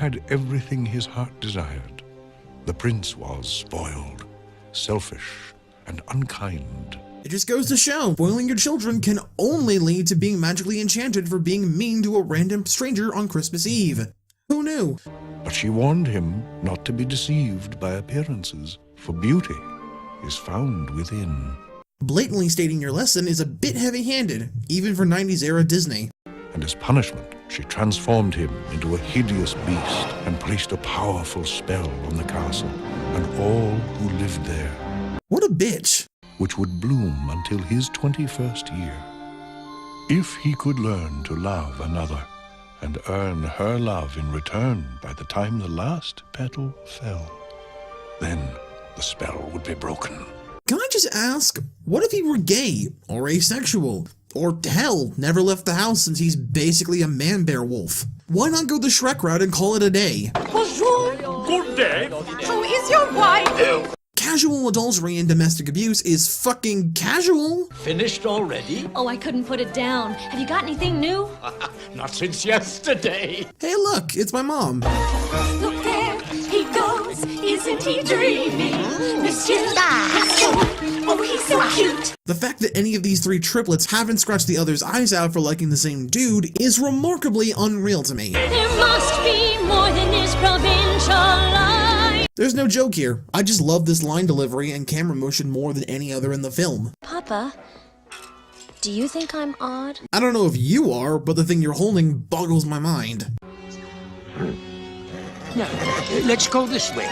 had everything his heart desired. The prince was spoiled, selfish, and unkind. It just goes to show, spoiling your children can only lead to being magically enchanted for being mean to a random stranger on Christmas Eve. Who knew? But she warned him not to be deceived by appearances, for beauty is found within. Blatantly stating your lesson is a bit heavy-handed, even for 90s era Disney. And as punishment, she transformed him into a hideous beast and placed a powerful spell on the castle and all who lived there. What a bitch! Which would bloom until his 21st year. If he could learn to love another and earn her love in return by the time the last petal fell, then the spell would be broken. Can I just ask, what if he were gay or asexual? Or hell, never left the house since he's basically a man-bear wolf? Why not go the Shrek route and call it a day? Bonjour. Good day. How is your wife? Casual adultery and domestic abuse is fucking casual. Finished already? Oh, I couldn't put it down. Have you got anything new? Not since yesterday. Hey look, it's my mom. Look there, he goes. Isn't he dreamy? Monsieur, oh, he's so cute. The fact that any of these three triplets haven't scratched the other's eyes out for liking the same dude is remarkably unreal to me. There must be more than this provincial life. There's no joke here. I just love this line delivery and camera motion more than any other in the film. Papa, do you think I'm odd? I don't know if you are, but the thing you're holding boggles my mind. Now, let's go this way.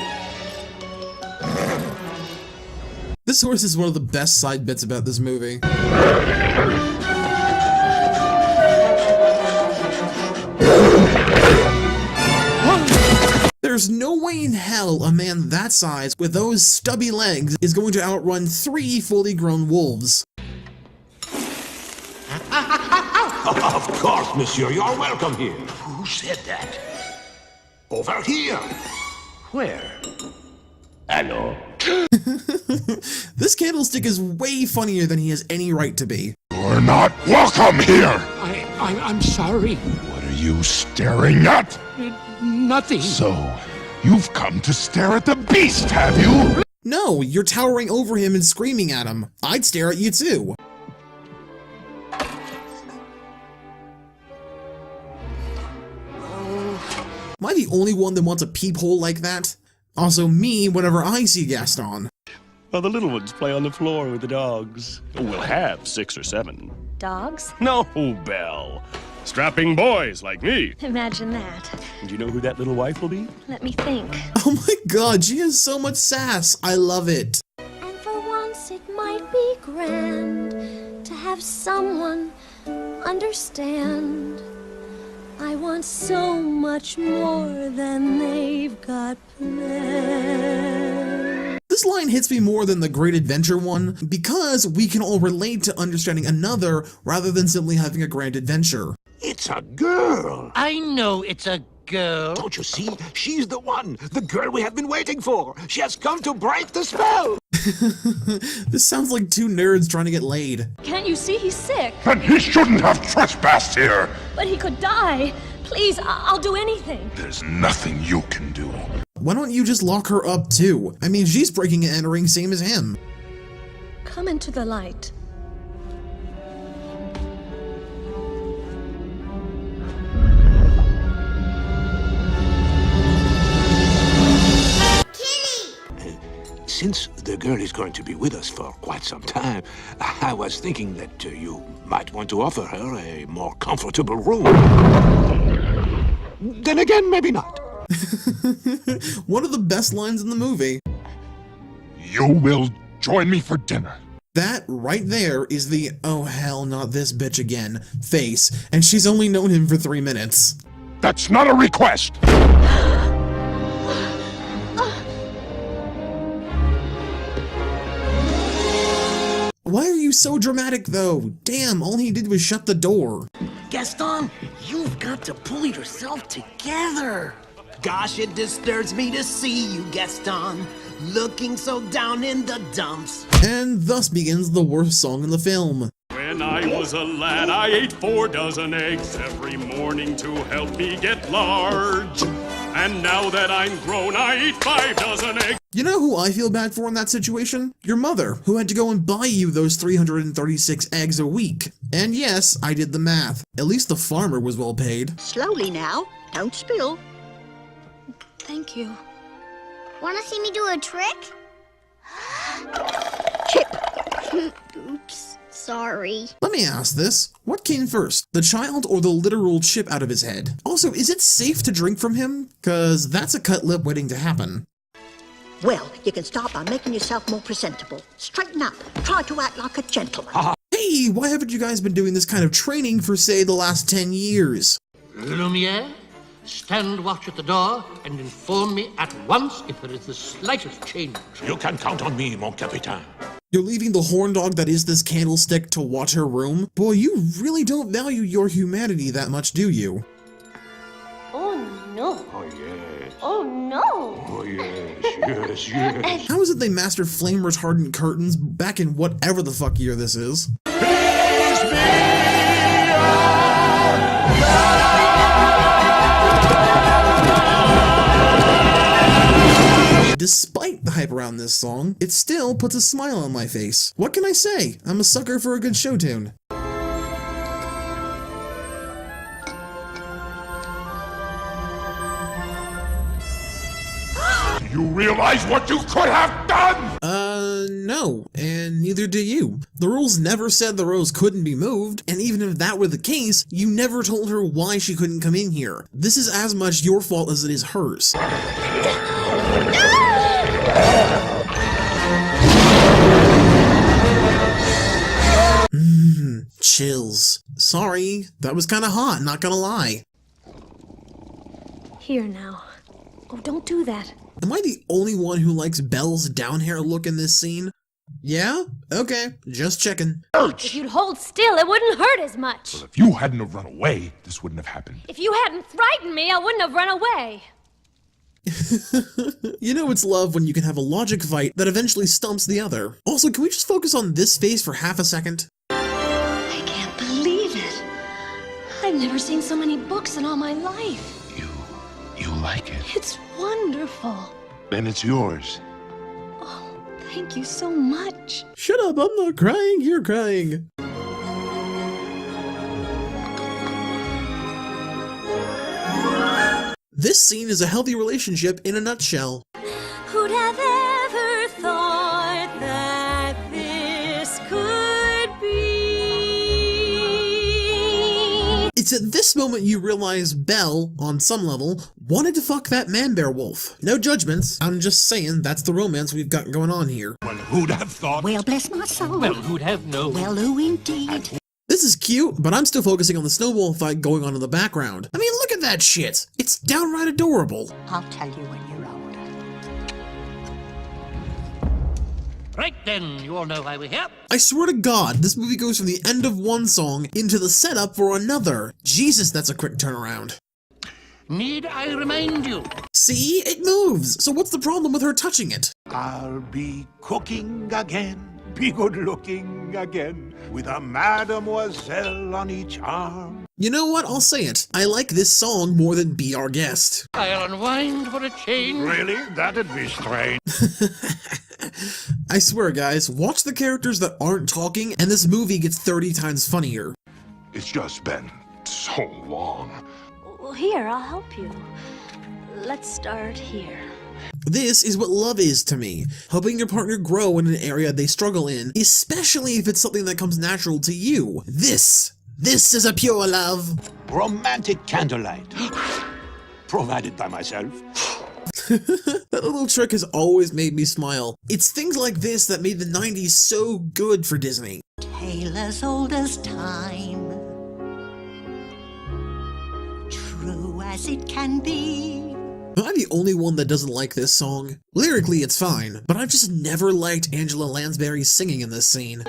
This horse is one of the best side bits about this movie. There's no way in hell a man that size with those stubby legs is going to outrun 3 fully grown wolves. Of course, monsieur, you're welcome here. Who said that? Over here. Where? Hello. This candlestick is way funnier than he has any right to be. You're not welcome here! I'm sorry. What are you staring at? Nothing. So, you've come to stare at the beast, have you? No, you're towering over him and screaming at him. I'd stare at you too. Am I the only one that wants a peephole like that? Also me whenever I see Gaston. Well, the little ones play on the floor with the dogs. We'll have 6 or 7. Dogs? No, Belle. Strapping boys like me. Imagine that. And do you know who that little wife will be? Let me think. Oh my god, she has so much sass. I love it. And for once it might be grand to have someone understand. I want so much more than they've got planned. This line hits me more than the Great Adventure one, because we can all relate to understanding another rather than simply having a grand adventure. It's a girl. I know it's a girl. Don't you see? She's the one. The girl we have been waiting for. She has come to break the spell. This sounds like 2 nerds trying to get laid. Can't you see he's sick? Then he shouldn't have trespassed here! But he could die. Please, I'll do anything. There's nothing you can do. Why don't you just lock her up too? I mean, she's breaking and entering same as him. Come into the light. Since the girl is going to be with us for quite some time, I was thinking that you might want to offer her a more comfortable room. Then again, maybe not. One of the best lines in the movie. You will join me for dinner. That right there is the "oh hell, not this bitch again" face, and she's only known him for 3 minutes. That's not a request! Why are you so dramatic though? Damn, all he did was shut the door. Gaston, you've got to pull yourself together. Gosh, it disturbs me to see you, Gaston, looking so down in the dumps. And thus begins the worst song in the film. When I was a lad, I ate 4 dozen eggs every morning to help me get large. And now that I'm grown, I eat 5 dozen eggs. You know who I feel bad for in that situation? Your mother, who had to go and buy you those 336 eggs a week. And yes, I did the math. At least the farmer was well paid. Slowly now. Don't spill. Thank you. Wanna see me do a trick? Chip. Oops, sorry. Let me ask this. What came first, the child or the literal chip out of his head? Also, is it safe to drink from him? Cause that's a cut lip waiting to happen. Well, you can start by making yourself more presentable. Straighten up. Try to act like a gentleman. Hey, why haven't you guys been doing this kind of training for, say, the last 10 years? Lumiere, stand watch at the door and inform me at once if there is the slightest change. You can count on me, mon capitaine. You're leaving the horn dog that is this candlestick to watch her room? Boy, you really don't value your humanity that much, do you? Oh no. Oh, yes. Oh no. Oh, yes, yes. How is it they mastered flame retardant curtains back in whatever the fuck year this is? Despite the hype around this song, it still puts a smile on my face. What can I say? I'm a sucker for a good show tune. Do you realize what you could have done? No, and neither do you. The rules never said the rose couldn't be moved, and even if that were the case, you never told her why she couldn't come in here. This is as much your fault as it is hers. Chills. Sorry, that was kinda hot, not gonna lie. Here now. Oh, don't do that. Am I the only one who likes Belle's down hair look in this scene? Yeah? Okay, just checking. If you'd hold still, it wouldn't hurt as much. Well, if you hadn't have run away, this wouldn't have happened. If you hadn't frightened me, I wouldn't have run away. You know it's love when you can have a logic fight that eventually stumps the other. Also, can we just focus on this face for half a second? I can't believe it. I've never seen so many books in all my life. You like it? It's wonderful. Then it's yours. Oh, thank you so much. Shut up, I'm not crying, you're crying. This scene is a healthy relationship in a nutshell. Who'd have ever thought that this could be? It's at this moment you realize Belle, on some level, wanted to fuck that man-bear wolf. No judgments, I'm just saying that's the romance we've got going on here. Well, who'd have thought? Well, bless my soul. Well, who'd have known? Well, who indeed? This is cute, but I'm still focusing on the snowball fight going on in the background. I mean, look at that shit! It's downright adorable. I'll tell you when you're older. Right then, you all know why we're here. I swear to God, this movie goes from the end of one song into the setup for another. Jesus, that's a quick turnaround. Need I remind you? See? It moves! So what's the problem with her touching it? I'll be cooking again, be good looking again, with a mademoiselle on each arm. You know what? I'll say it. I like this song more than Be Our Guest. I'll unwind for a change. Really? That'd be strange. I swear, guys, watch the characters that aren't talking, and this movie gets 30 times funnier. It's just been so long. Well, here, I'll help you. Let's start here. This is what love is to me. Helping your partner grow in an area they struggle in, especially if it's something that comes natural to you. This is a pure love. Romantic candlelight. Provided by myself. That little trick has always made me smile. It's things like this that made the 90s so good for Disney. Tale as old as time, true as it can be. Am I the only one that doesn't like this song? Lyrically, it's fine, but I've just never liked Angela Lansbury's singing in this scene.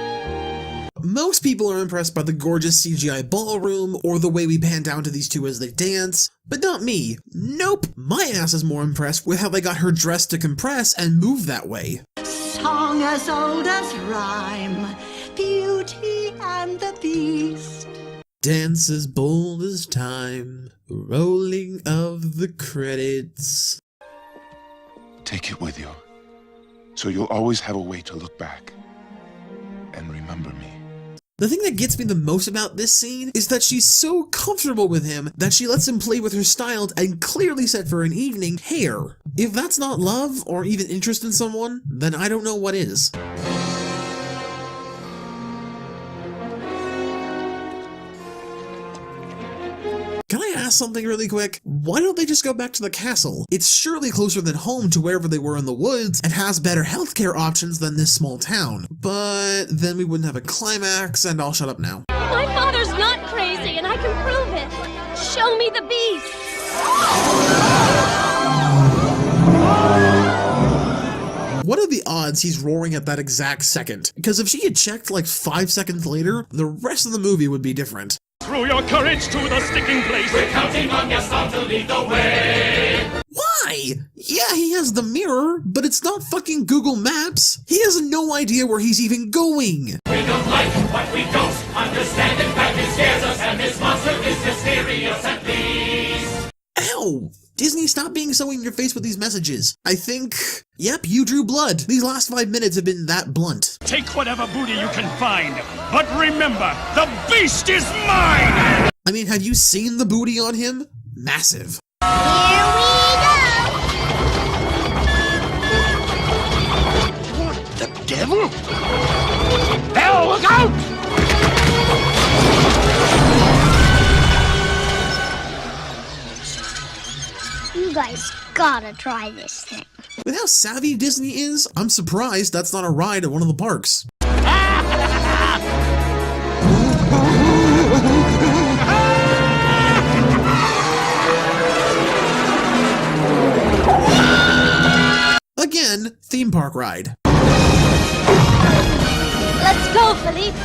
Most people are impressed by the gorgeous CGI ballroom or the way we pan down to these two as they dance, but not me. Nope, my ass is more impressed with how they got her dress to compress and move that way. Song as old as rhyme, Beauty and the Beast. Dance as bold as time, rolling of the credits. Take it with you, so you'll always have a way to look back and remember me. The thing that gets me the most about this scene is that she's so comfortable with him that she lets him play with her styled and clearly set for an evening hair. If that's not love or even interest in someone, then I don't know what is. Can I ask something really quick? Why don't they just go back to the castle? It's surely closer than home to wherever they were in the woods and has better healthcare options than this small town. But then we wouldn't have a climax, and I'll shut up now. My father's not crazy, and I can prove it. Show me the beast. What are the odds he's roaring at that exact second? Because if she had checked like 5 seconds later, the rest of the movie would be different. Through your courage to the sticking place. We're counting on Gaston to lead the way. Why? Yeah, he has the mirror, but it's not fucking Google Maps. He has no idea where he's even going. We don't like what we don't understand. In fact, it scares us, and this monster is mysterious at least. Ow! Disney, stop being so in your face with these messages. I think, yep, you drew blood. These last 5 minutes have been that blunt. Take whatever booty you can find, but remember, the beast is mine! I mean, have you seen the booty on him? Massive. Here we go! What the devil? Belle, look out! You guys gotta try this thing. With how savvy Disney is, I'm surprised that's not a ride at one of the parks. Again, theme park ride. Let's go, Philippe.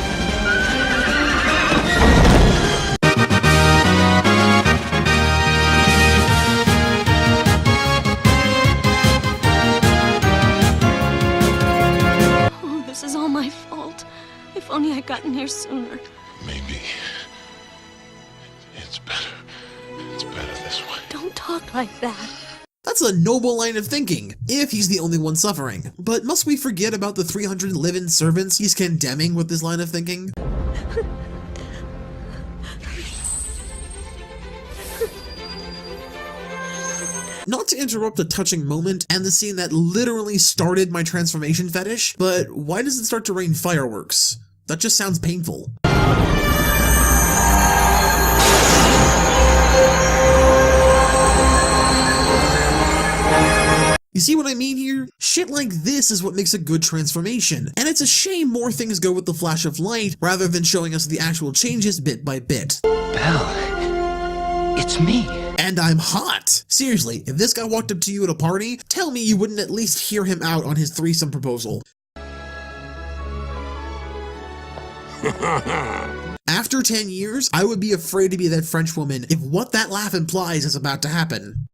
Oh, this is all my fault. If only I'd gotten here sooner. Maybe it's better. It's better this way. Don't talk like that. That's a noble line of thinking, if he's the only one suffering. But must we forget about the 300 live-in servants he's condemning with this line of thinking? Not to interrupt a touching moment and the scene that literally started my transformation fetish, but why does it start to rain fireworks? That just sounds painful. You see what I mean here? Shit like this is what makes a good transformation, and it's a shame more things go with the flash of light rather than showing us the actual changes bit by bit. Belle, it's me. And I'm hot! Seriously, if this guy walked up to you at a party, tell me you wouldn't at least hear him out on his threesome proposal. After 10 years, I would be afraid to be that French woman if what that laugh implies is about to happen.